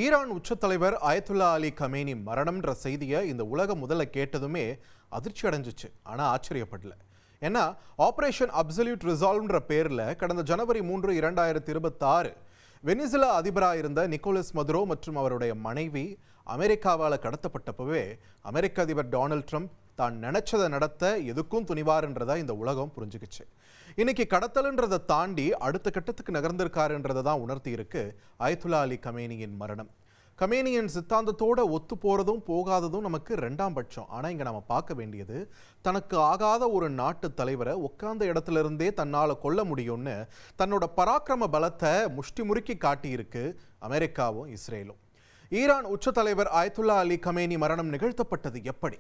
Iran உச்சத்தலைவர் Ayatollah Ali Khamenei மரணம்ன்ற செய்தியை இந்த உலகம் முதல்ல கேட்டதுமே அதிர்ச்சி அடைஞ்சிச்சு. ஆனால் ஆச்சரியப்படல. ஏன்னா ஆபரேஷன் அப்சல்யூட் ரிசால்வ்ன்ற பேரில் கடந்த ஜனவரி 3, 2026 வெனிசுலா அதிபராக இருந்த நிக்கோலஸ் மதுரோ மற்றும் அவருடைய மனைவி அமெரிக்காவால் கடத்தப்பட்டப்பவே அமெரிக்க அதிபர் டொனால்ட் ட்ரம்ப் தான் நினைச்சதை நடத்த எதுக்கும் துணிவாருன்றதை இந்த உலகம் புரிஞ்சுக்கிச்சு. இன்னைக்கு கடத்தல்ன்றதை தாண்டி அடுத்த கட்டத்துக்கு நகர்ந்திருக்காருன்றதை தான் உணர்த்தி இருக்கு அயத்துல்லா அலி கமேனியின் மரணம். கமேனியின் சித்தாந்தத்தோட ஒத்து போறதும் போகாததும் நமக்கு ரெண்டாம் பட்சம். ஆனால் இங்கே நம்ம பார்க்க வேண்டியது, தனக்கு ஆகாத ஒரு நாட்டு தலைவரை உட்கார்ந்த இடத்துல இருந்தே தன்னால் கொல்ல முடியும்னு தன்னோட பராக்கிரம பலத்தை முஷ்டி முறுக்கி காட்டியிருக்கு அமெரிக்காவும் இஸ்ரேலும். ஈரான் உச்ச தலைவர் அயத்துல்லா அலி கமேனி மரணம் நிகழ்த்தப்பட்டது எப்படி?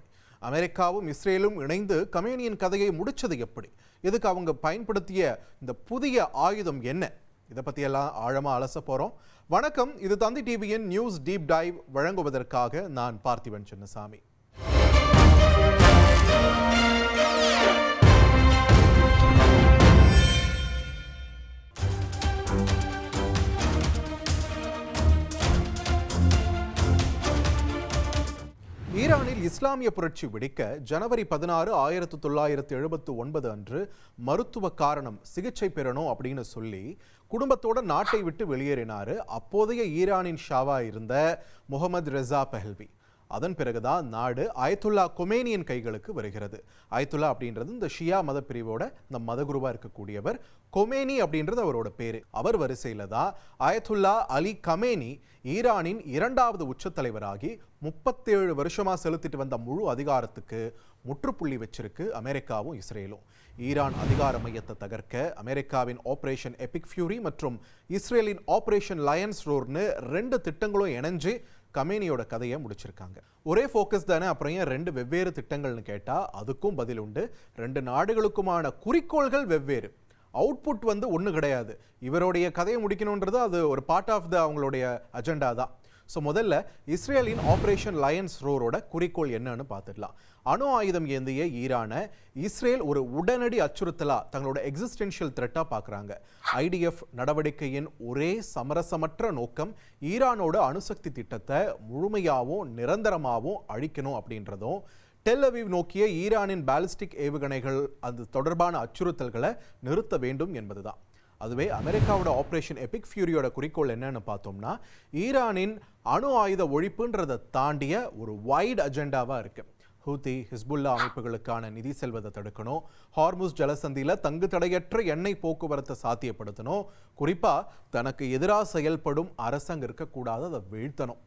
அமெரிக்காவும் இஸ்ரேலும் இணைந்து கமேனியின் கதையை முடிச்சது எப்படி? இதுக்கு அவங்க பயன்படுத்திய இந்த புதிய ஆயுதம் என்ன? இதை பற்றியெல்லாம் ஆழமாக அலச போகிறோம். வணக்கம், இது தந்தி டிவியின் நியூஸ் டீப் டைவ். வழங்குவதற்காக நான் பார்த்திபன் சின்னசாமி. ஈரானில் இஸ்லாமிய புரட்சி வெடிக்க ஜனவரி 16, 1979 அன்று மருத்துவ காரணம் சிகிச்சை பெறணும் அப்படின்னு சொல்லி குடும்பத்தோட நாட்டை விட்டு வெளியேறினார் அப்போதைய ஈரானின் ஷாவா இருந்த முகமது ரெசா பஹல்வி. அதன் பிறகுதான் நாடு அயத்துல்லா கொமேனியின் கைகளுக்கு வருகிறது. அயத்துல்லா அப்படின்றது இந்த ஷியா மத பிரிவோட இந்த மதகுருவா இருக்கக்கூடியவர். கொமேனி அப்படின்றது அவரோட பேரு. அவர் வரிசையில தான் அயத்துல்லா அலி கமேனி ஈரானின் 2வது உச்சத்தலைவராகி 37 வருஷமா செலுத்திட்டு வந்த முழு அதிகாரத்துக்கு முற்றுப்புள்ளி வச்சிருக்கு அமெரிக்காவும் இஸ்ரேலும். ஈரான் அதிகார மையத்தை தகர்க்க அமெரிக்காவின் ஆபரேஷன் எபிக் ஃபியூரி மற்றும் இஸ்ரேலின் ஆபரேஷன் லயன்ஸ் ரோர்னு 2 திட்டங்களும் இணைஞ்சு கமேனியோட கதையை முடிச்சிருக்காங்க. ஒரே ஃபோக்கஸ் தானே, அப்புறம் ஏன் 2 வெவ்வேறு திட்டங்கள்னு கேட்டால் அதுக்கும் பதில் உண்டு. 2 நாடுகளுக்குமான குறிக்கோள்கள் வெவ்வேறு, அவுட்புட் ஒன்று கிடையாது. இவருடைய கதையை முடிக்கணுன்றது அது ஒரு பார்ட் ஆஃப் அவங்களுடைய அஜெண்டா தான். ஸோ முதல்ல இஸ்ரேலின் ஆபரேஷன் லயன்ஸ் ரோரோட குறிக்கோள் என்னன்னு பார்த்துடலாம். அணு ஆயுதம் ஏந்திய ஈரானை இஸ்ரேல் ஒரு உடனடி அச்சுறுத்தலா தங்களோட எக்ஸிஸ்டென்ஷியல் த்ரெட்டா பார்க்குறாங்க. IDF நடவடிக்கையின் ஒரே சமரசமற்ற நோக்கம் ஈரானோட அணுசக்தி திட்டத்தை முழுமையாகவும் நிரந்தரமாகவும் அழிக்கணும் அப்படின்றதும், டெல் அவீவ் நோக்கிய ஈரானின் பாலிஸ்டிக் ஏவுகணைகள் அது தொடர்பான அச்சுறுத்தல்களை நிறுத்த வேண்டும் என்பதுதான். அதுவே அமெரிக்காவோட ஆபரேஷன் எபிக் ஃபியூரியோட குறிக்கோள் என்னன்னு பார்த்தோம்னா, ஈரானின் அணு ஆயுத ஒழிப்புன்றதை தாண்டிய ஒரு வைட் அஜெண்டாவா இருக்கு. ஹூதி, ஹிஸ்புல்லா அமைப்புகளுக்கான நிதி செல்வதை தடுக்கணும், ஹார்முஸ் ஜலசந்தியில் தங்கு தடையற்ற எண்ணெய் போக்குவரத்தை சாத்தியப்படுத்தணும், குறிப்பா தனக்கு எதிராக செயல்படும் அரசாங்கம் இருக்கக்கூடாது, அதை வீழ்த்தணும்.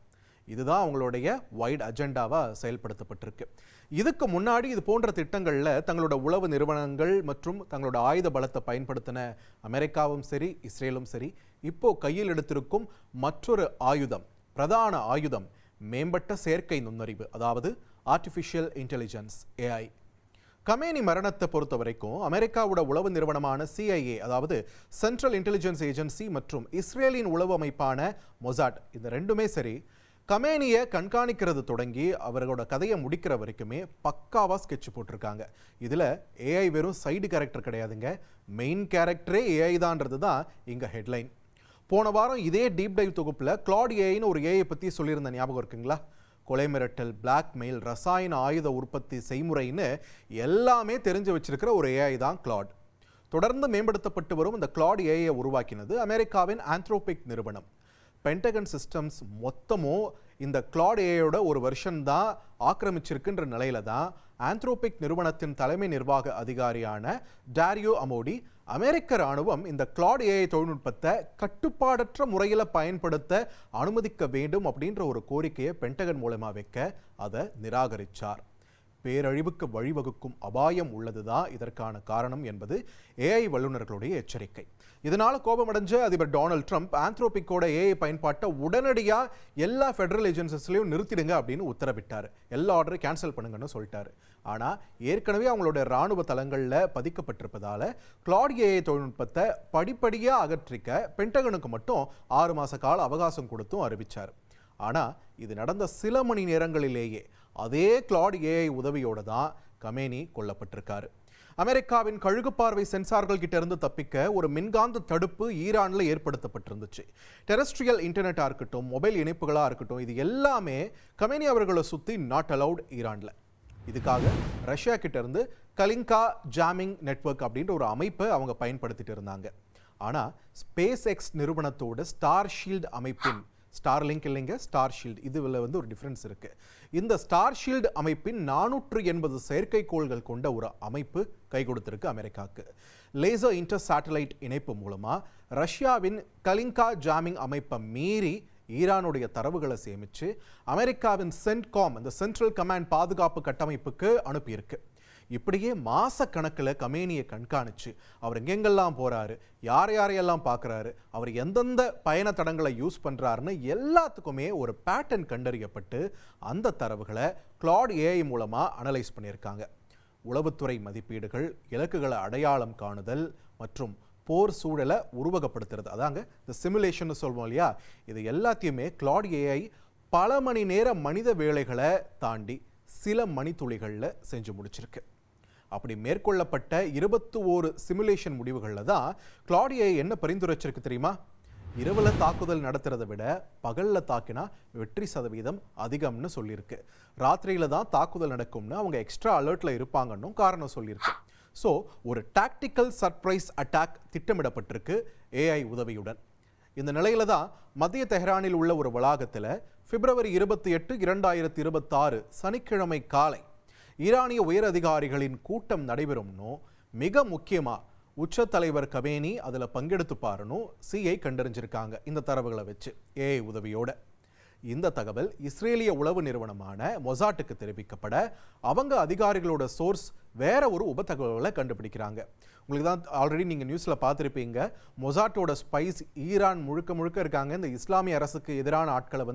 இதுதான் அவங்களுடைய வைட் அஜெண்டாவாக செயல்படுத்தப்பட்டிருக்கு. இதுக்கு முன்னாடி இது போன்ற திட்டங்களில் தங்களோட உளவு நிறுவனங்கள் மற்றும் தங்களோட ஆயுத பலத்தை பயன்படுத்தின அமெரிக்காவும் சரி இஸ்ரேலும் சரி, இப்போ கையில் எடுத்திருக்கும் மற்றொரு ஆயுதம், பிரதான ஆயுதம் மேம்பட்ட செயற்கை நுண்ணறிவு, அதாவது ஆர்டிஃபிஷியல் இன்டெலிஜென்ஸ், AI. கமேனி மரணத்தை பொறுத்த வரைக்கும் அமெரிக்காவோட உளவு நிறுவனமான CIA, அதாவது சென்ட்ரல் இன்டெலிஜென்ஸ் ஏஜென்சி, மற்றும் இஸ்ரேலின் உளவு அமைப்பான மொசாட், இந்த ரெண்டுமே சரி கமேனியை கண்காணிக்கிறது தொடங்கி அவர்களோட கதையை முடிக்கிற வரைக்குமே பக்காவாக ஸ்கெட்ச் போட்டிருக்காங்க. இதில் AI வெறும் சைடு கேரக்டர் கிடையாதுங்க, மெயின் கேரக்டரே AI தான்றது தான் இங்கே ஹெட்லைன். போன வாரம் இதே டீப் டைவ் தொகுப்பில் கிளாட் AIன்னு ஒரு AI பற்றி சொல்லியிருந்த ஞாபகம் இருக்குங்களா? கொலை மிரட்டல், பிளாக்மெயில், ரசாயன ஆயுத உற்பத்தி செய்முறைன்னு எல்லாமே தெரிஞ்சு வச்சிருக்கிற ஒரு AI தான் கிளாட். தொடர்ந்து மேம்படுத்தப்பட்டு வரும் இந்த கிளாட் AIயை உருவாக்கினது அமெரிக்காவின் ஆந்த்ரோபிக் நிறுவனம். பென்டகன் சிஸ்டம்ஸ் மொத்தமும் இந்த கிளாட் AIயோட ஒரு வெர்ஷன் தான் ஆக்கிரமிச்சிருக்குன்ற நிலையில தான் ஆந்த்ரோபிக் நிறுவனத்தின் தலைமை நிர்வாக அதிகாரியான டாரியோ அமோடி அமெரிக்க ராணுவம் இந்த கிளாட் AI தொழில்நுட்பத்தை கட்டுப்பாடற்ற முறையில் பயன்படுத்த அனுமதிக்க வேண்டும் அப்படின்ற ஒரு கோரிக்கையை பென்டகன் மூலமா வைக்க அதை நிராகரித்தார். பேரழிவுக்கு வழிவகுக்கும் அபாயம் உள்ளதுதான் இதற்கான காரணம் என்பது AI வல்லுநர்களுடைய எச்சரிக்கை. இதனால கோபமடைஞ்ச அதிபர் டொனால்ட் ட்ரம்ப் ஆந்த்ரோபிக்கோட AI பயன்பாட்டை உடனடியாக எல்லா ஃபெடரல் ஏஜென்சிஸ்லையும் நிறுத்திடுங்க அப்படின்னு உத்தரவிட்டார். எல்லா ஆர்டரையும் கேன்சல் பண்ணுங்கன்னு சொல்லிட்டாரு. ஆனால் ஏற்கனவே அவங்களோட இராணுவ தளங்களில் பதிக்கப்பட்டிருப்பதால கிளாட் AI தொழில்நுட்பத்தை படிப்படியாக அகற்றிக்க பென்டகனுக்கு மட்டும் 6 மாத கால அவகாசம் கொடுத்தும் அறிவித்தார். ஆனால் இது நடந்த சில மணி நேரங்களிலேயே அதே கிளாட் AI உதவியோடு தான் கமேனி கொல்லப்பட்டிருக்காரு. அமெரிக்காவின் கழுகுப்பார்வை சென்சார்கள் கிட்ட இருந்து தப்பிக்க ஒரு மின்காந்த தடுப்பு ஈரான்ல ஏற்படுத்தப்பட்டிருந்துச்சு. டெரஸ்ட்ரியல் இன்டர்நெட்டா இருக்கட்டும், மொபைல் இணைப்புகளா இருக்கட்டும், இது எல்லாமே கமேனி அவர்களை சுத்தி நாட் அலவுட் ஈரான்ல. இதுக்காக ரஷ்யா கிட்ட இருந்து கலிங்கா ஜாமிங் நெட்வொர்க் அப்படின்ற ஒரு அமைப்பை அவங்க பயன்படுத்திட்டு இருந்தாங்க. ஆனா ஸ்பேஸ் எக்ஸ் நிறுவனத்தோட ஸ்டார் ஷீல்டு அமைப்பின், ஸ்டார்லிங்க் இல்லைங்க, ஸ்டார் ஷீல்டு, இதுல ஒரு டிஃபரன்ஸ் இருக்கு. இந்த ஸ்டார் ஷீல்டு அமைப்பின் 480 செயற்கைக்கோள்கள் கொண்ட ஒரு அமைப்பு கை கொடுத்திருக்கு அமெரிக்காவுக்கு. லேசர் இன்டர் சேட்டலைட் இணைப்பு மூலமா ரஷ்யாவின் கலிங்கா ஜாமிங் அமைப்பை மீறி ஈரானுடைய தரவுகளை சேமிச்சு அமெரிக்காவின் சென்ட்காம், இந்த சென்ட்ரல் கமாண்ட் பாதுகாப்பு கட்டமைப்புக்கு அனுப்பியிருக்கு. இப்படியே மாச கணக்கில் கமேனியை கண்காணிச்சு அவர் எங்கெங்கெல்லாம் போறாரு, யாரையெல்லாம் பார்க்குறாரு, அவர் எந்தெந்த பயண தடங்களை யூஸ் பண்றாருன்னு எல்லாத்துக்குமே ஒரு பேட்டர்ன் கண்டறியப்பட்டு அந்த தரவுகளை கிளாட் ஏஐ மூலமா அனலைஸ் பண்ணியிருக்காங்க. உளவுத்துறை மதிப்பீடுகள், இலக்குகளை அடையாளம் காணுதல் மற்றும் போர் சூழலை உருவகப்படுத்துறது, அதாங்க இந்த சிமுலேஷன் சொல்வோம் இல்லையா, இது எல்லாத்தையுமே கிளாட் ஏஐ பல மணி நேர மனித வேலைகளை தாண்டி சில மணித்துளிகளில் செஞ்சு முடிச்சிருக்கு. அப்படி மேற்கொள்ளப்பட்ட 21 சிமுலேஷன் முடிவுகளில் தான் கிளாட் ஏஐ என்ன பரிந்துரைச்சிருக்கு தெரியுமா? இரவுல தாக்குதல் நடத்துறதை விட பகல்ல தாக்கினா வெற்றி சதவீதம் அதிகம்னு சொல்லியிருக்கு. ராத்திரியில தான் தாக்குதல் நடக்கும்னு அவங்க எக்ஸ்ட்ரா அலர்ட்ல இருப்பாங்கன்னு காரணம் சொல்லியிருக்கு. ஸோ ஒரு டாக்டிக்கல் சர்ப்ரைஸ் அட்டாக் திட்டமிடப்பட்டிருக்கு ஏஐ உதவியுடன். இந்த நிலையில தான் மத்திய தெஹ்ரானில் உள்ள ஒரு வளாகத்தில் பிப்ரவரி 28, 2026 சனிக்கிழமை காலை ஈரானிய உயர் அதிகாரிகளின் கூட்டம் நடைபெறும்னோ, மிக முக்கியமா உச்ச தலைவர் கமேனி அதில் பங்கெடுத்துப்பாருன்னு சிஐ கண்டறிஞ்சிருக்காங்க இந்த தரவுகளை வச்சு ஏஐ உதவியோட. இந்த தகவல் இஸ்ரேலிய உளவு நிறுவனமான மொசாட்டுக்கு தெரிவிக்கப்பட அவங்க அதிகாரிகளோட சோர்ஸ் வேற ஒரு உபதகவலை கண்டுபிடிக்கிறாங்க. உங்களுக்கு தான் ஆல்ரெடி நீங்கள் நியூஸில் பார்த்துருப்பீங்க, மொசாட்டோட ஸ்பைஸ் ஈரான் முழுக்க இருக்காங்க. இந்த இஸ்லாமிய அரசுக்கு எதிரான ஆட்களை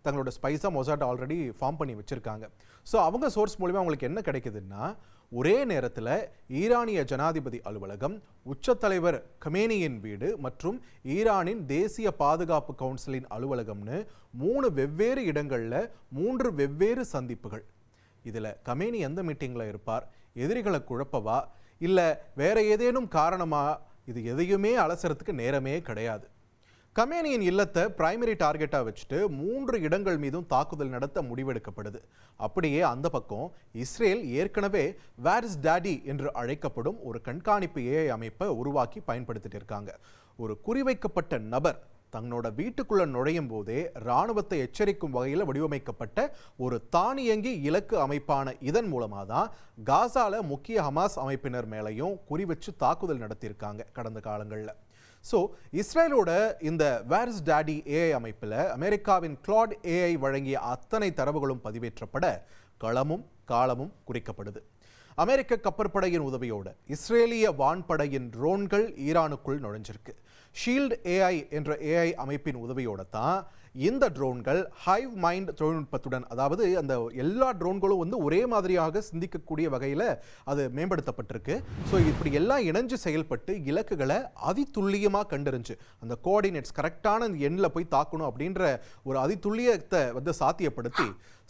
தங்களோட ஸ்பைஸாக மொசாட் ஆல்ரெடி ஃபார்ம் பண்ணி வச்சுருக்காங்க. ஸோ அவங்க சோர்ஸ் மூலிமா அவங்களுக்கு என்ன கிடைக்குதுன்னா, ஒரே நேரத்தில் ஈரானிய ஜனாதிபதி அலுவலகம், உச்சத்தலைவர் கமேனியின் வீடு மற்றும் ஈரானின் தேசிய பாதுகாப்பு கவுன்சிலின் அலுவலகம்னு 3 வெவ்வேறு இடங்களில் 3 வெவ்வேறு சந்திப்புகள். இதில் கமேனி எந்த மீட்டிங்கில் இருப்பார், எதிரிகளை குழப்பவா இல்லை வேற ஏதேனும் காரணமா, இது எதையுமே அலசறதுக்கு நேரமே கிடையாது. கமேனியின் இல்லத்தை பிரைமரி டார்கெட்டாக வச்சுட்டு 3 இடங்கள் மீதும் தாக்குதல் நடத்த முடிவெடுக்கப்படுது. அப்படியே அந்த பக்கம் இஸ்ரேல் ஏற்கனவே வேர் இஸ் டாடி என்று அழைக்கப்படும் ஒரு கண்காணிப்பு ஏஐ அமைப்பை உருவாக்கி பயன்படுத்திட்டு இருக்காங்க. ஒரு குறிவைக்கப்பட்ட நபர் தன்னோட வீட்டுக்குள்ள நுழையும் போதே இராணுவத்தை எச்சரிக்கும் வகையில் வடிவமைக்கப்பட்ட ஒரு தானியங்கி இலக்கு அமைப்பான இதன் மூலமாக தான் காசால முக்கிய ஹமாஸ் அமைப்பினர் மேலையும் குறிவச்சு தாக்குதல் நடத்தியிருக்காங்க கடந்த காலங்களில். ஸோ இஸ்ரேலோட இந்த வேர் இஸ் டாடி ஏஐ அமைப்பில் அமெரிக்காவின் கிளாட் ஏஐ வழங்கிய அத்தனை தரவுகளும் பதிவேற்றப்பட களமும் காலமும் குறிக்கப்படுது. அமெரிக்க கப்பற்படையின் உதவியோட இஸ்ரேலிய வான்படையின் ட்ரோன்கள் ஈரானுக்குள் நுழைஞ்சிருக்கு. ஷீல்டு ஏஐ என்ற ஏஐ அமைப்பின் உதவியோட தான் இந்த ட்ரோன்கள் ஹைவ் மைண்ட் தொழில்நுட்பத்துடன், அதாவது அந்த எல்லா ட்ரோன்களும் ஒரே மாதிரியாக சிந்திக்கக்கூடிய வகையில் அது மேம்படுத்தப்பட்டிருக்கு. ஸோ இப்படி எல்லாம் இணைஞ்சு செயல்பட்டு இலக்குகளை அதிதுல்லியமாக கண்டறிஞ்சு அந்த கோஆர்டினேட்ஸ் கரெக்டான எண்ணில் போய் தாக்கணும் அப்படின்ற ஒரு அதிதுல்லியத்தை சாத்தியப்படுத்தி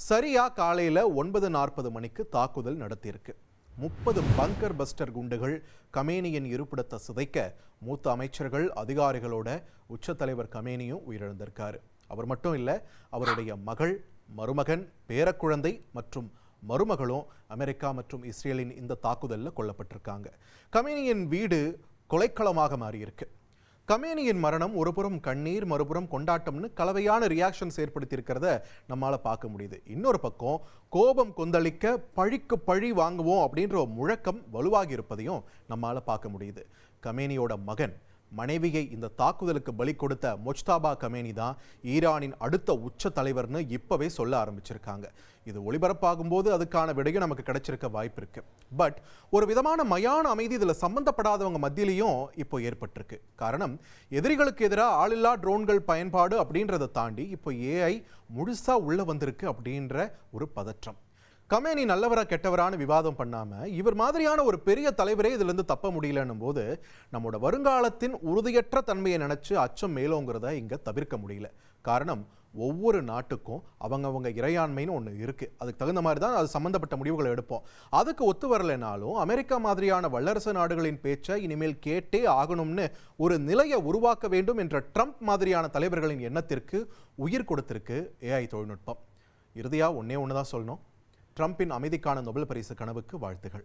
சரியா காலையில் 9:40 மணிக்கு தாக்குதல் நடத்தியிருக்கு. 30 பங்கர் பஸ்டர் குண்டுகள் கமேனியின் இருப்பிடத்தை சிதைக்க மூத்த அமைச்சர்கள், அதிகாரிகளோட உச்சத்தலைவர் கமேனியும் உயிரிழந்திருக்காரு. அவர் மட்டும் இல்லை, அவருடைய மகள், மருமகன், பேரக்குழந்தை மற்றும் மருமகளும் அமெரிக்கா மற்றும் இஸ்ரேலின் இந்த தாக்குதலில் கொல்லப்பட்டிருக்காங்க. கமேனியின் வீடு கொலைக்களமாக மாறியிருக்கு. கமேனியின் மரணம் ஒருபுறம் கண்ணீர், மறுபுறம் கொண்டாட்டம்னு கலவையான ரியாக்ஷன்ஸ் ஏற்படுத்தியிருக்கிறத நம்மளால் பார்க்க முடியுது. இன்னொரு பக்கம் கோபம் கொந்தளிக்க பழிக்கு பழி வாங்குவோம் அப்படின்ற முழக்கம் வலுவாகி இருப்பதையும் நம்மளால் பார்க்க முடியுது. கமேனியோட மகன், மனைவியை இந்த தாக்குதலுக்கு பலி கொடுத்த மொஜ்தாபா கமேனி தான் ஈரானின் அடுத்த உச்ச தலைவர்னு இப்பவே சொல்ல ஆரம்பிச்சிருக்காங்க. இது ஒளிபரப்பாகும் போது அதுக்கான விடையும் நமக்கு கிடைச்சிருக்க வாய்ப்பு இருக்கு. பட் ஒரு விதமான மயான அமைதி இதில் சம்பந்தப்படாதவங்க மத்தியிலையும் இப்போ ஏற்பட்டிருக்கு. காரணம், எதிரிகளுக்கு எதிராக ஆளில்லா ட்ரோன்கள் பயன்பாடு அப்படின்றத தாண்டி இப்போ ஏஐ முழுசா உள்ள வந்திருக்கு அப்படின்ற ஒரு பதற்றம். கமேனி நல்லவரா கெட்டவரான விவாதம் பண்ணாம இவர் மாதிரியான ஒரு பெரிய தலைவரே இதுல இருந்து தப்ப முடியலன்னும் போது நம்மளோட வருங்காலத்தின் உறுதியற்ற தன்மையை நினைச்சு அச்சம் மேலோங்கிறத இங்க தவிர்க்க முடியல. காரணம், ஒவ்வொரு நாட்டுக்கும் அவங்கவங்க இறையாண்மைன்னு ஒன்று இருக்கு. அதுக்கு தகுந்த மாதிரி தான் அது சம்பந்தப்பட்ட முடிவுகளை எடுப்போம். அதுக்கு ஒத்து வரலைனாலும் அமெரிக்கா மாதிரியான வல்லரசு நாடுகளின் பேச்சை இனிமேல் கேட்டே ஆகணும்னு ஒரு நிலையை உருவாக்க வேண்டும் என்ற ட்ரம்ப் மாதிரியான தலைவர்களின் எண்ணத்திற்கு உயிர் கொடுத்திருக்கு ஏஐ தொழில்நுட்பம். இறுதியா ஒன்னே ஒன்று தான் சொல்லணும். ட்ரம்பின் அமைதிக்கான நோபல் பரிசு கனவுக்கு வாழ்த்துகள்.